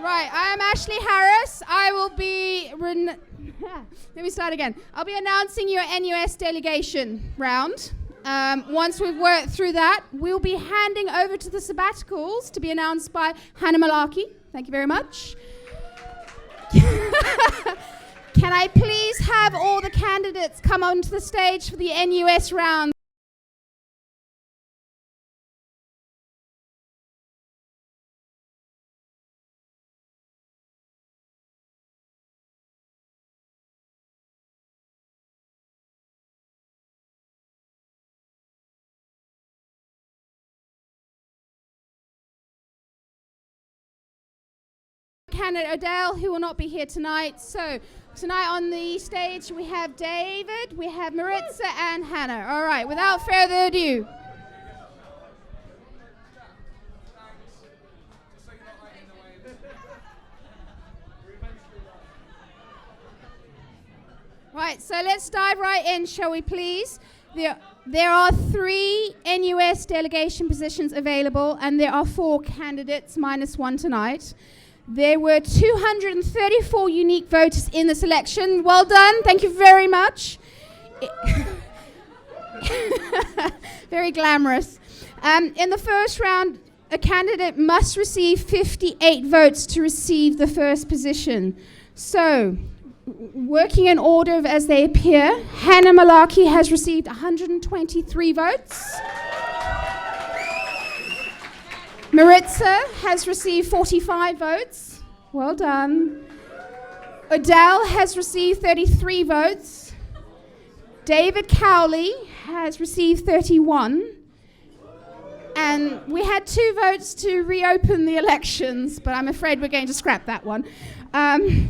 Right, I am Ashley Harris. I will be... let me start again. I'll be announcing your NUS delegation round. Once we've worked through that, we'll be handing over to the sabbaticals to be announced by Hannah Malarkey. Thank you very much. Can I please have all the candidates come onto the stage for the NUS round? Candidate Odell, who will not be here tonight. So tonight on the stage we have David, we have Maritza and Hannah. All right, without further ado. Right, so let's dive right in, shall we please? There are 3 NUS delegation positions available, and there are 4 candidates minus 1 tonight. There were 234 unique voters in this election. Well done. Thank you very much. Very glamorous. In the first round, a candidate must receive 58 votes to receive the first position. So, working in order of as they appear, Hannah Malarkey has received 123 votes. Maritza has received 45 votes. Well done. Odell has received 33 votes. David Cowley has received 31. And we had 2 votes to reopen the elections, but I'm afraid we're going to scrap that one.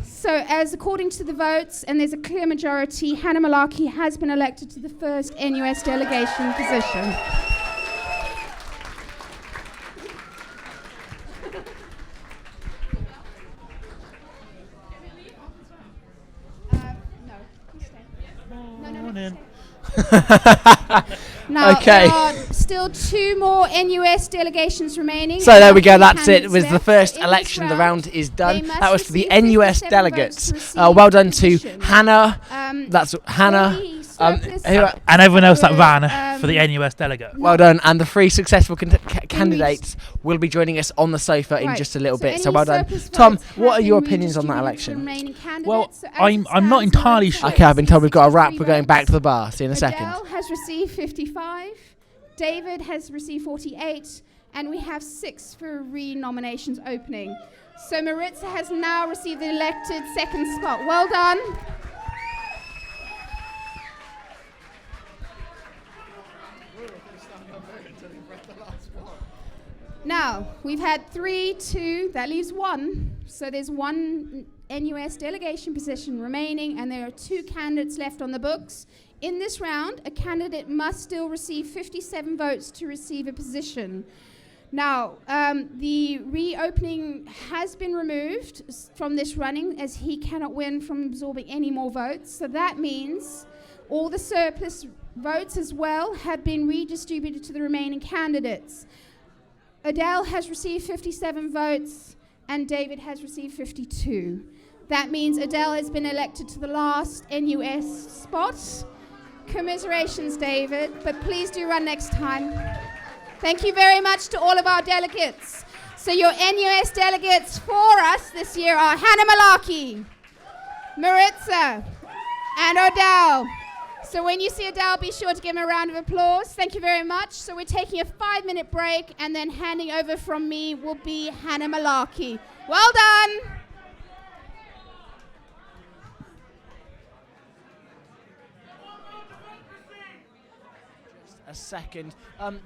So as according to the votes, and there's a clear majority, Hannah Malarkey has been elected to the first NUS delegation position. Now, okay. There are still 2 more NUS delegations remaining. So there we go, that's it. With the first election, the round is done. That was for the NUS delegates. Well done to Hannah. That's Hannah. And everyone else that ran for the NUS delegate. Well done. And the 3 successful candidates will be joining us on the sofa in just a little bit. So well done. Tom, what are your opinions on that election? Well, I'm not entirely sure. Okay, I've been told we've got a wrap. We're going back to the bar. See you in a second. Adele has received 55. David has received 48. And we have 6 for re-nominations opening. So Maritza has now received the elected second spot. Well done. Now, we've had 3, 2, that leaves 1. So there's 1 NUS delegation position remaining, and there are 2 candidates left on the books. In this round, a candidate must still receive 57 votes to receive a position. Now, the reopening has been removed from this running, as he cannot win from absorbing any more votes. So that means all the surplus votes as well have been redistributed to the remaining candidates. Adele has received 57 votes and David has received 52. That means Adele has been elected to the last NUS spot. Commiserations, David, but please do run next time. Thank you very much to all of our delegates. So your NUS delegates for us this year are Hannah Malarkey, Maritza, and Odell. So when you see Adele, be sure to give him a round of applause. Thank you very much. So we're taking a 5-minute break, and then handing over from me will be Hannah Malarkey. Well done. Just a second.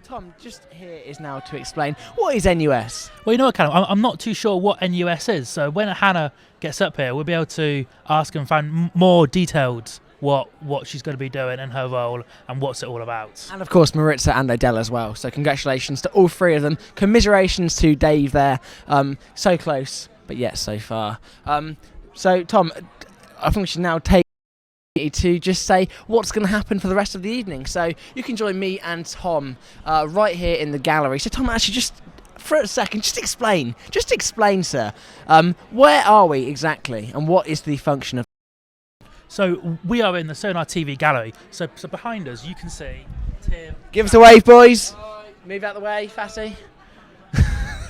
Tom, just here is now to explain, what is NUS? Well, you know what, Callum, I'm not too sure what NUS is. So when Hannah gets up here, we'll be able to ask and find more detailed what she's going to be doing in her role and what's it all about. And of course Maritza and Odell as well, so congratulations to all 3 of them. Commiserations to Dave there, so close but yet so far. So Tom, I think we should now take to just say what's going to happen for the rest of the evening. So you can join me and Tom right here in the gallery. So Tom, actually just for a second, just explain, sir. Where are we exactly, and what is the function of? So we are in the Sonar TV gallery. So behind us, you can see Tim. Give us a wave, boys. Move out the way, Fatty.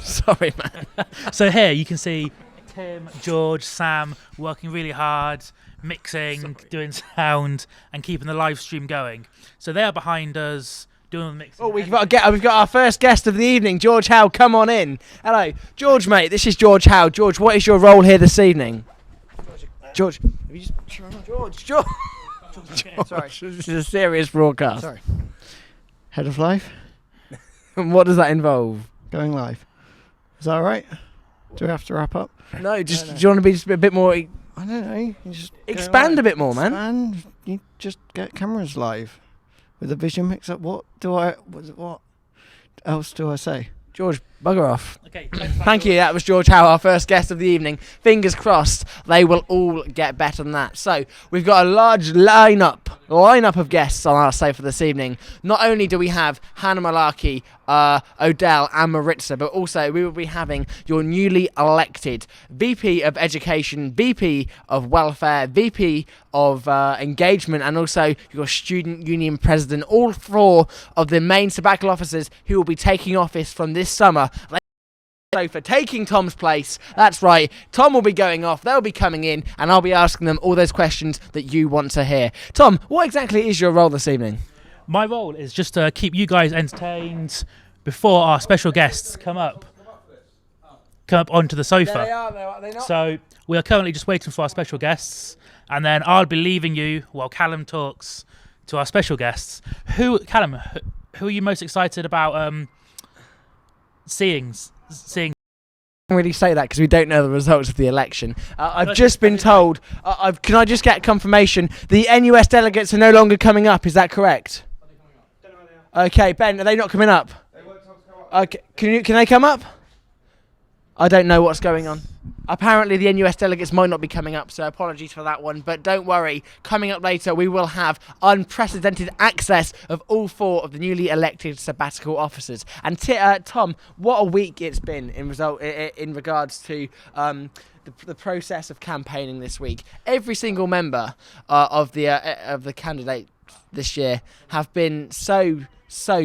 Sorry, man. So here you can see Tim, George, Sam working really hard, mixing, doing sound, and keeping the live stream going. So they are behind us doing the mixing. Oh, we've got our first guest of the evening, George Howe. Come on in. Hello, George, mate. This is George Howe. George, what is your role here this evening? George, have you just... George. Sorry, this is a serious broadcast. Sorry. Head of live, And what does that involve? going live. Is that all right? Do we have to wrap up? No, just do you want to be just a bit more? I don't know. You just Expand a bit more, man. And you just get cameras live with a vision mix up. What else do I say? George, bugger off. Okay. Thank you. That was George Howe, our first guest of the evening. Fingers crossed they will all get better than that. So we've got a large lineup of guests on our sofa this evening. Not only do we have Hannah Malarkey, Odell and Maritza, but also we will be having your newly elected VP of Education, VP of Welfare, VP of Engagement, and also your Student Union President, all 4 of the main sabbatical officers who will be taking office from this summer. For taking Tom's place. That's right, Tom will be going off, they'll be coming in, and I'll be asking them all those questions that you want to hear. Tom, what exactly is your role this evening? My role is just to keep you guys entertained before our special guests come up onto the sofa. Are they not? So we are currently just waiting for our special guests, and then I'll be leaving you while Callum talks to our special guests. Callum, who are you most excited about seeing? I can't really say that because we don't know the results of the election. I've just been told, can I just get confirmation, the NUS delegates are no longer coming up, is that correct? Okay, Ben, are they not coming up? Okay, can they come up? I don't know what's going on. Apparently the NUS delegates might not be coming up, so apologies for that one. But don't worry, coming up later we will have unprecedented access of all 4 of the newly elected sabbatical officers. And Tom, what a week it's been in regards to the process of campaigning this week. Every single member of the candidate this year have been so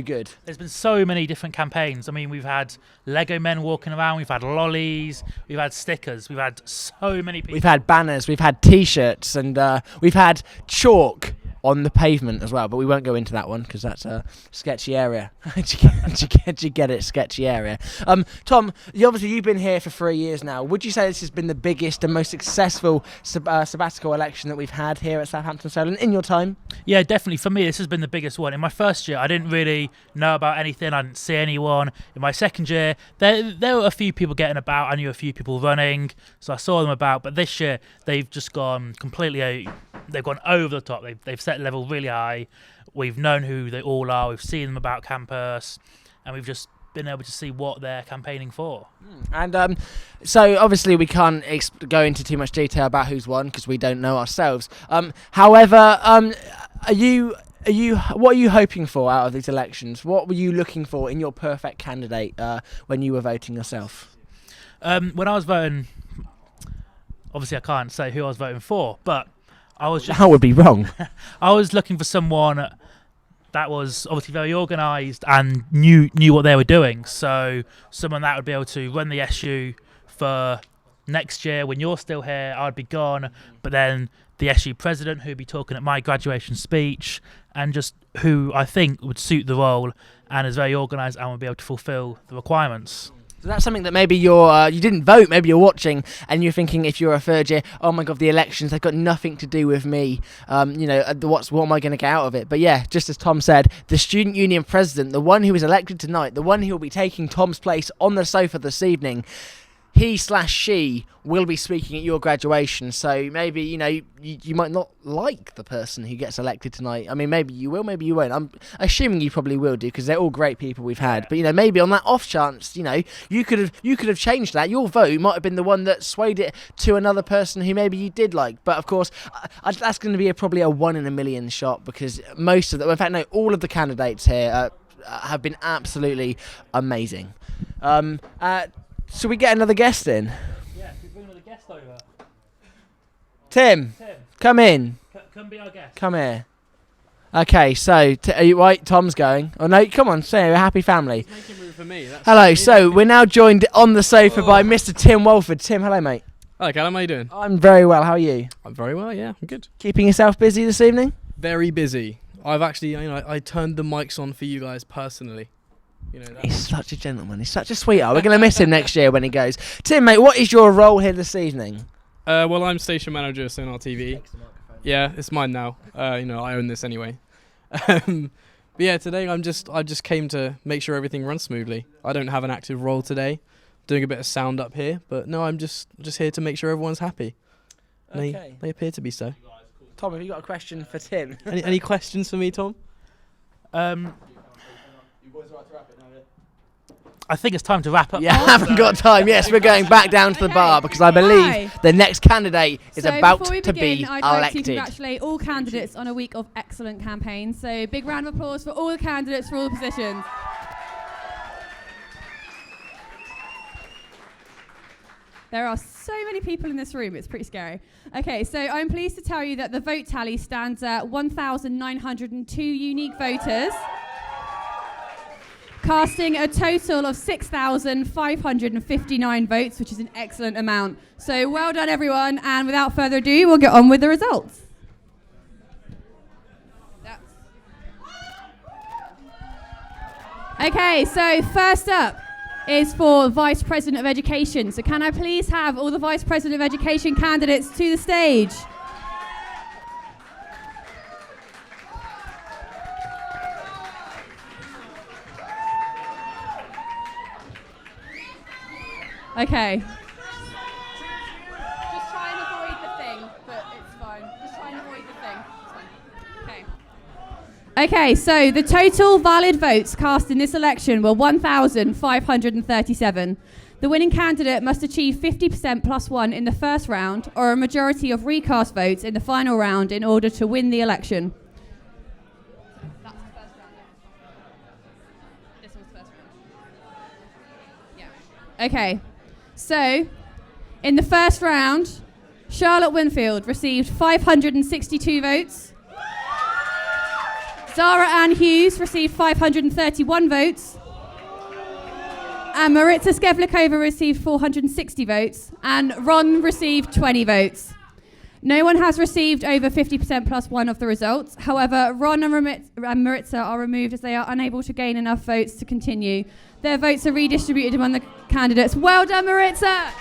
good. There's been so many different campaigns. I mean, we've had Lego men walking around, we've had lollies, we've had stickers, we've had so many people. We've had banners, we've had T-shirts, and we've had chalk on the pavement as well, but we won't go into that one because that's a sketchy area. Did you get it? Sketchy area. Tom, you've been here for 3 years now. Would you say this has been the biggest and most successful sabbatical election that we've had here at Southampton Solent in your time? Yeah, definitely. For me, this has been the biggest one. In my first year, I didn't really know about anything. I didn't see anyone. In my second year, there were a few people getting about. I knew a few people running, so I saw them about. But this year, they've just gone completely out. They've gone over the top. They've set the level really high. We've known who they all are. We've seen them about campus, and we've just been able to see what they're campaigning for. And so obviously we can't go into too much detail about who's won because we don't know ourselves. However, what are you hoping for out of these elections? What were you looking for in your perfect candidate when you were voting yourself? When I was voting, obviously I can't say who I was voting for, but That would be wrong. I was looking for someone that was obviously very organised and knew what they were doing. So someone that would be able to run the SU for next year when you're still here. I'd be gone, but then the SU president who'd be talking at my graduation speech, and just who I think would suit the role and is very organised and would be able to fulfil the requirements. So that's something that maybe you didn't vote, maybe you're watching and you're thinking, if you're a third year, oh my god, the elections, they've got nothing to do with me. What am I going to get out of it? But yeah, just as Tom said, the Student Union President, the one who was elected tonight, the one who will be taking Tom's place on the sofa this evening, he/she will be speaking at your graduation. So maybe you might not like the person who gets elected tonight. I mean, maybe you will, maybe you won't. I'm assuming you probably will do because they're all great people we've had. But maybe on that off chance, you could have changed that. Your vote might have been the one that swayed it to another person who maybe you did like. But of course, that's going to be probably a 1 in a million shot because most of them, in fact, no, all of the candidates here have been absolutely amazing. Should we get another guest in? Yeah, we bring another guest over. Tim, come in. Come be our guest. Come here. Okay, so are you right? Tom's going. Oh no, come on, say a happy family. He's making room for me. Hello. So we're now joined on the sofa by Mr. Tim Wohlford. Tim, hello, mate. Hi, Callum. How you doing? I'm very well. How are you? I'm very well. Yeah, I'm good. Keeping yourself busy this evening? Very busy. I've actually, I turned the mics on for you guys personally. He's such a gentleman. He's such a sweetheart. We're going to miss him next year when he goes. Tim, mate, what is your role here this evening? Well, I'm station manager at Sonar TV. Yeah, it's mine now. I own this anyway. But yeah, today I just came to make sure everything runs smoothly. I don't have an active role today. Doing a bit of sound up here, but no, I'm just here to make sure everyone's happy. Okay. They appear to be so. Tom, have you got a question for Tim? Any questions for me, Tom? I think it's time to wrap up. Yeah, I haven't got time. Yes, we're going back down to the bar because I believe the next candidate is about before we to begin, be I'd like to elected. congratulate all candidates on a week of excellent campaigns. So big round of applause for all the candidates for all the positions. There are so many people in this room, it's pretty scary. Okay, so I'm pleased to tell you that the vote tally stands at 1,902 unique voters, casting a total of 6,559 votes, which is an excellent amount. So well done, everyone, and without further ado, we'll get on with the results. Okay, so first up is for Vice President of Education. So can I please have all the Vice President of Education candidates to the stage? Okay. Just try and avoid the thing, but it's fine. Just try and avoid the thing. It's fine. Okay. Okay, so the total valid votes cast in this election were 1,537. The winning candidate must achieve 50% plus one in the first round or a majority of recast votes in the final round in order to win the election. That's the first round. This was the first round. Yeah. Okay. So, in the first round, Charlotte Winfield received 562 votes. Zara Ann Hughes received 531 votes. And Maritza Skevlikova received 460 votes. And Ron received 20 votes. No one has received over 50% plus one of the results. However, Ron and Maritza are removed as they are unable to gain enough votes to continue. Their votes are redistributed among the candidates. Well done, Maritza!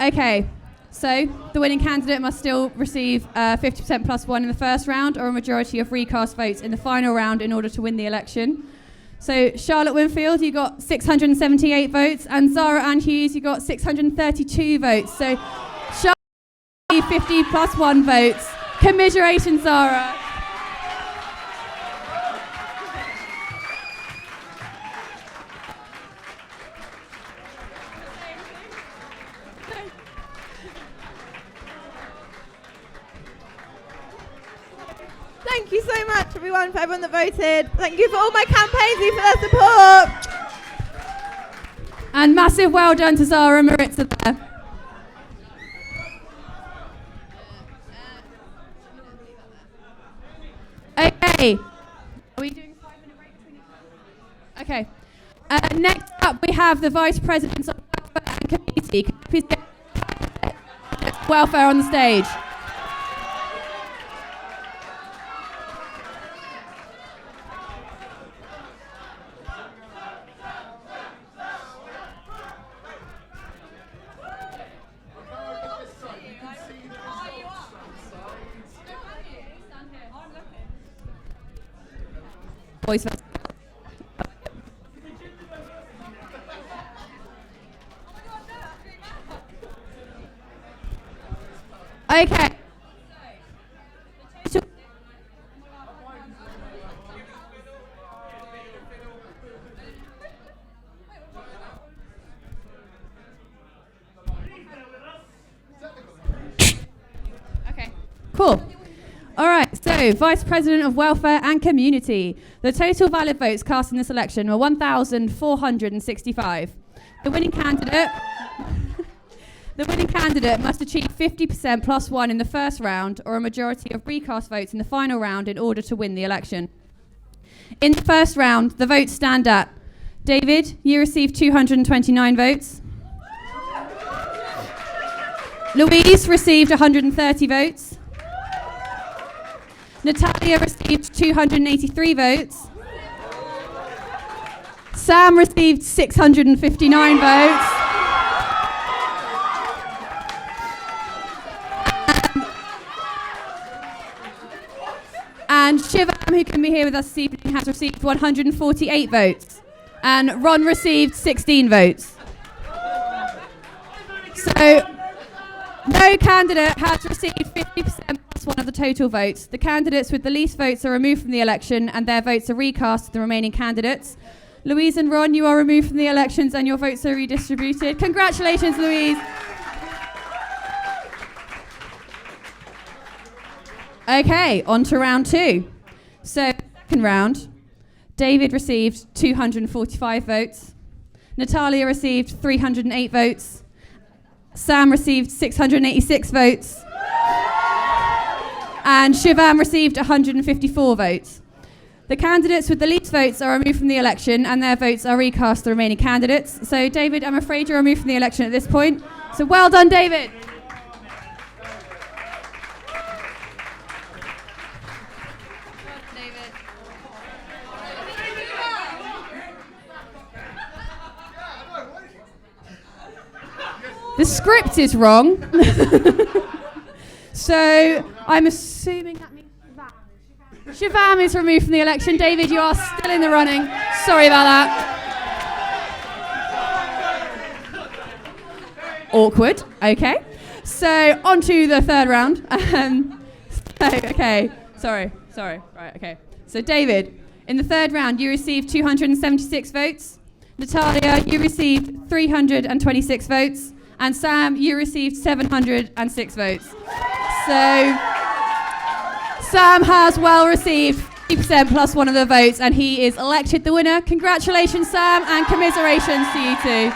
Okay, so the winning candidate must still receive 50% plus one in the first round or a majority of recast votes in the final round in order to win the election. So Charlotte Winfield, you got 678 votes, and Zara Ann Hughes, you got 632 votes. So Charlotte 50 plus one votes. Commiserations, Zara. Thank you so much, everyone, for everyone that voted. Thank you for all my campaigns for their support. And massive well done to Zara and Maritza there. Okay. Are we doing a 5-minute break between each other? Okay. Next up, we have the Vice Presidents of Welfare and Community. Can you please get welfare on the stage? Voice first. Okay. So, Vice President of Welfare and Community. The total valid votes cast in this election were 1,465. The winning candidate must achieve 50% plus 1 in the first round or a majority of recast votes in the final round in order to win the election. In the first round, the votes stand at David, you received 229 votes. Louise received 130 votes. Natalia received 283 votes. Sam received 659 votes. And Shivam, who can be here with us this evening, has received 148 votes. And Ron received 16 votes. So no candidate has received 50% plus 1 of the total votes. The candidates with the least votes are removed from the election and their votes are recast to the remaining candidates. Louise and Ron, you are removed from the elections and your votes are redistributed. Congratulations, Louise. Okay, on to round 2. So, second round, David received 245 votes. Natalia received 308 votes. Sam received 686 votes. And Shivam received 154 votes. The candidates with the least votes are removed from the election and their votes are recast to the remaining candidates. So, David, I'm afraid you're removed from the election at this point. So, well done, David. The script is wrong. So I'm assuming that means that Shivam is removed from the election. David, you are still in the running. Sorry about that. Awkward. Okay. So on to the third round. Okay. Sorry. Right. Okay. So David, in the third round, you received 276 votes. Natalia, you received 326 votes. And Sam, you received 706 votes. So Sam has well received 50% plus 1 of the votes, and he is elected the winner. Congratulations, Sam, and commiserations to you too.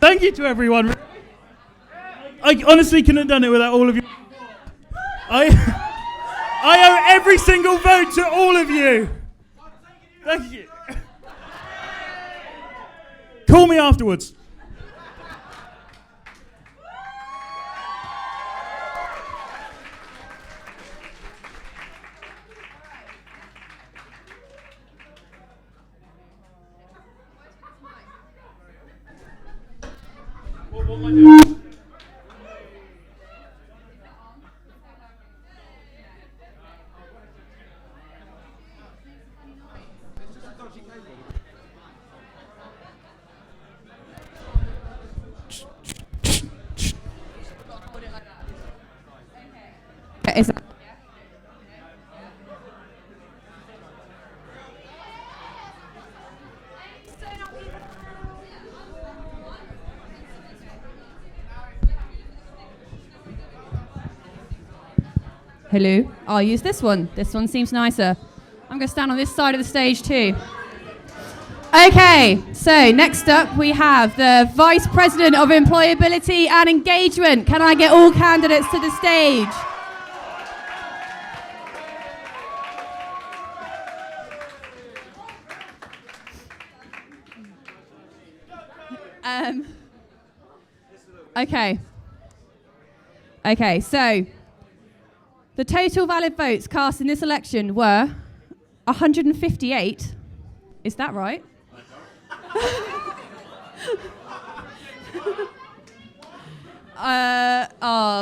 Thank you to everyone. I honestly couldn't have done it without all of you. I owe every single vote to all of you. Thank you. Call me afterwards. What am I doing? Hello, I'll use this one. This one seems nicer. I'm going to stand on this side of the stage too. Okay, so next up we have the Vice President of Employability and Engagement. Can I get all candidates to the stage? Okay, so the total valid votes cast in this election were 158. Is that right?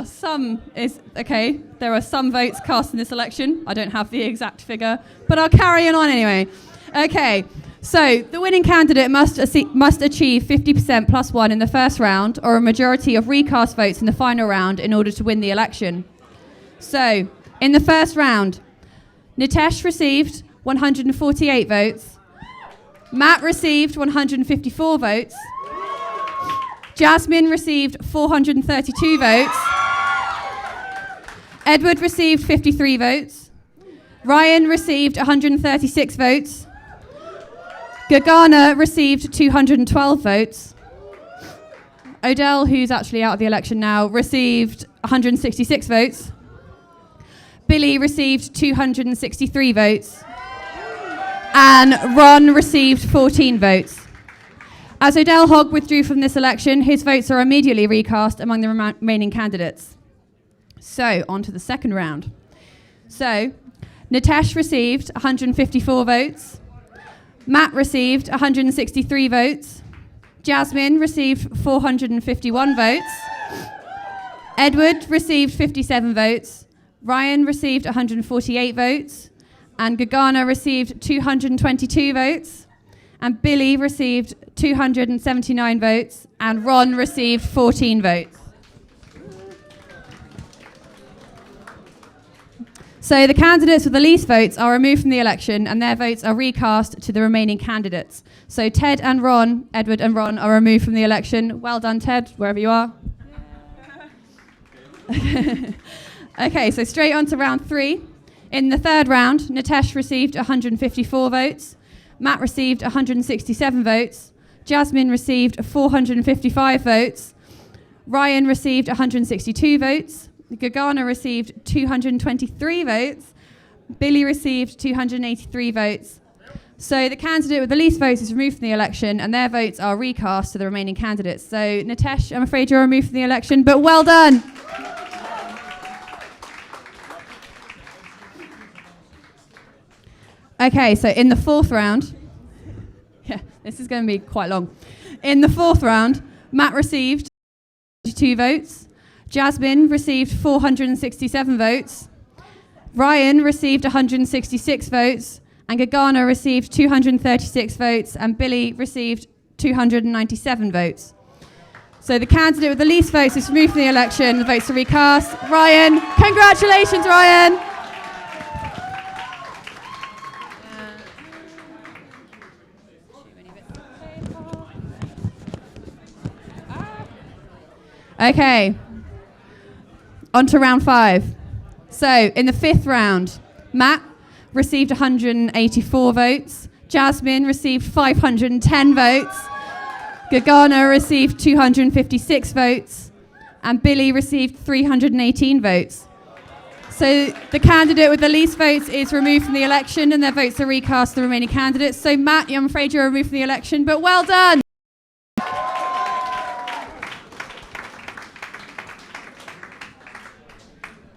Some is okay. There are some votes cast in this election. I don't have the exact figure, but I'll carry on anyway. Okay, so the winning candidate must achieve 50% plus 1 in the first round, or a majority of recast votes in the final round in order to win the election. So, in the first round, Nitesh received 148 votes. Matt received 154 votes. Jasmine received 432 votes. Edward received 53 votes. Ryan received 136 votes. Gagana received 212 votes. Odell, who's actually out of the election now, received 166 votes. Billy received 263 votes. And Ron received 14 votes. As Odell Hogg withdrew from this election, his votes are immediately recast among the remaining candidates. So, on to the second round. So, Nitesh received 154 votes. Matt received 163 votes. Jasmine received 451 votes. Edward received 57 votes. Ryan received 148 votes. And Gagana received 222 votes. And Billy received 279 votes. And Ron received 14 votes. So the candidates with the least votes are removed from the election and their votes are recast to the remaining candidates. So Ted and Ron, Edward and Ron, are removed from the election. Well done, Ted, wherever you are. Okay, so straight on to round 3. In the third round, Nitesh received 154 votes. Matt received 167 votes. Jasmine received 455 votes. Ryan received 162 votes. Gagana received 223 votes. Billy received 283 votes. So the candidate with the least votes is removed from the election and their votes are recast to the remaining candidates. So Nitesh, I'm afraid you're removed from the election, but well done. Okay, so in the fourth round, this is going to be quite long. In the fourth round, Matt received 2 votes. Jasmine received 467 votes. Ryan received 166 votes. And Gagana received 236 votes. And Billy received 297 votes. So the candidate with the least votes is removed from the election. The votes are recast. Ryan, congratulations, Ryan. Okay. On to round 5. So, in the fifth round, Matt received 184 votes. Jasmine received 510 votes. Gagana received 256 votes. And Billy received 318 votes. So, the candidate with the least votes is removed from the election and their votes are recast to the remaining candidates. So, Matt, I'm afraid you're removed from the election, but well done!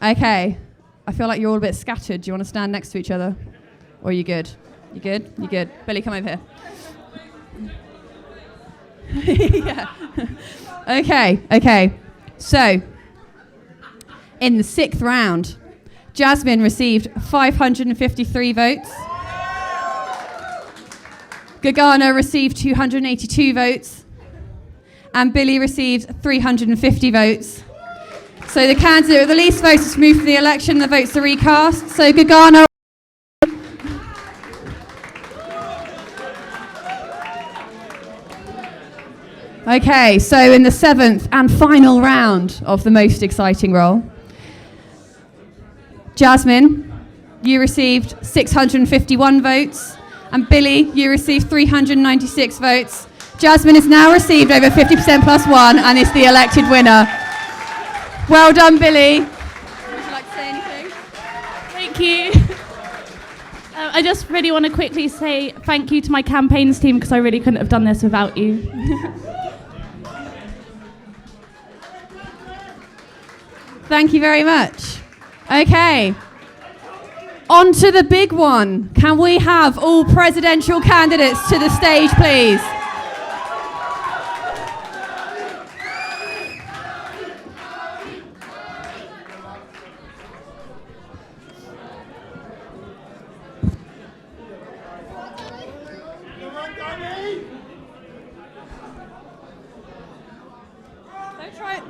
Okay, I feel like you're all a bit scattered. Do you want to stand next to each other? Or are you good? You good? You good? Billy, come over here. Yeah. Okay. So, in the sixth round, Jasmine received 553 votes. Gagana received 282 votes. And Billy received 350 votes. So the candidate with the least votes is removed from the election. The votes are recast. So Gagana. Okay, so in the seventh and final round of the most exciting role, Jasmine, you received 651 votes. And Billy, you received 396 votes. Jasmine has now received over 50% plus 1 and is the elected winner. Well done, Billy. Would you like to say anything? Thank you. I just really want to quickly say thank you to my campaigns team because I really couldn't have done this without you. Thank you very much. Okay. On to the big one. Can we have all presidential candidates to the stage, please?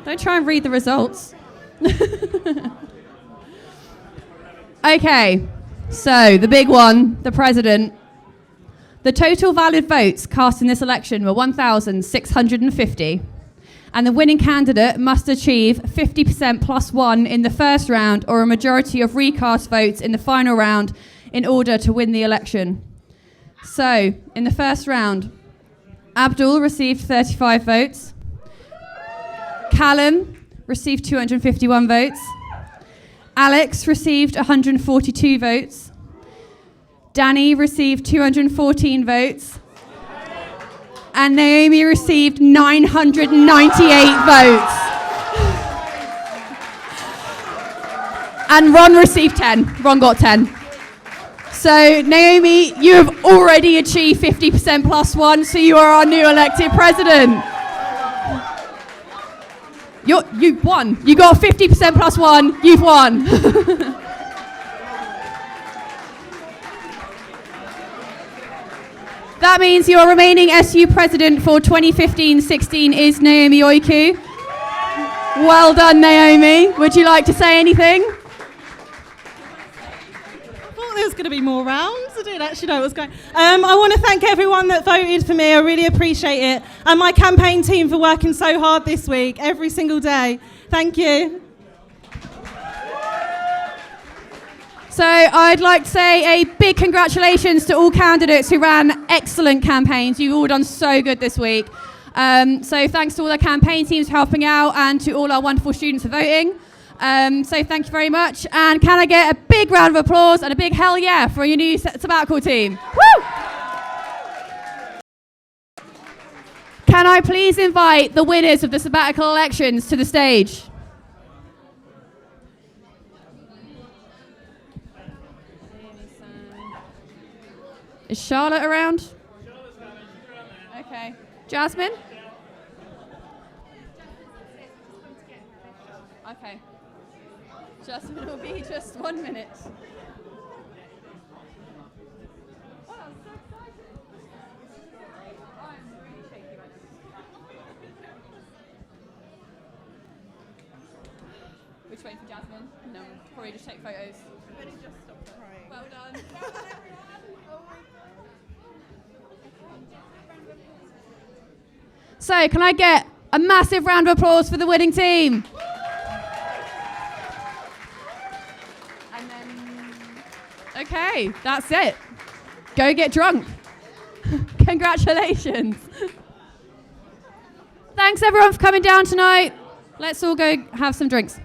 Don't try and read the results. Okay, So, the big one, the president. The total valid votes cast in this election were 1,650. And the winning candidate must achieve 50% plus 1 in the first round or a majority of recast votes in the final round in order to win the election. So, in the first round, Abdul received 35 votes. Callum received 251 votes. Alex received 142 votes. Danny received 214 votes. And Naomi received 998 votes. And Ron received 10. Ron got 10. So, Naomi, you have already achieved 50% plus 1, so you are our new elected president. You've won. You got 50% plus 1. You've won. That means your remaining SU president for 2015-16 is Naomi Oiku. Well done, Naomi. Would you like to say anything? I thought there was going to be more rounds. I didn't actually know what was going on. I want to thank everyone that voted for me. I really appreciate it. And my campaign team for working so hard this week, every single day. Thank you. So I'd like to say a big congratulations to all candidates who ran excellent campaigns. You've all done so good this week. So thanks to all the campaign teams for helping out and to all our wonderful students for voting. So thank you very much. And can I get a big round of applause and a big hell yeah for your new Sabbatical team? Woo! Can I please invite the winners of the Sabbatical Elections to the stage? Is Charlotte around? Okay. Jasmine? Okay. Jasmine will be just 1 minute. Which way for Jasmine? No, probably just take photos. Well done. So, can I get a massive round of applause for the winning team? And then, okay, that's it. Go get drunk. Congratulations. Thanks everyone for coming down tonight. Let's all go have some drinks.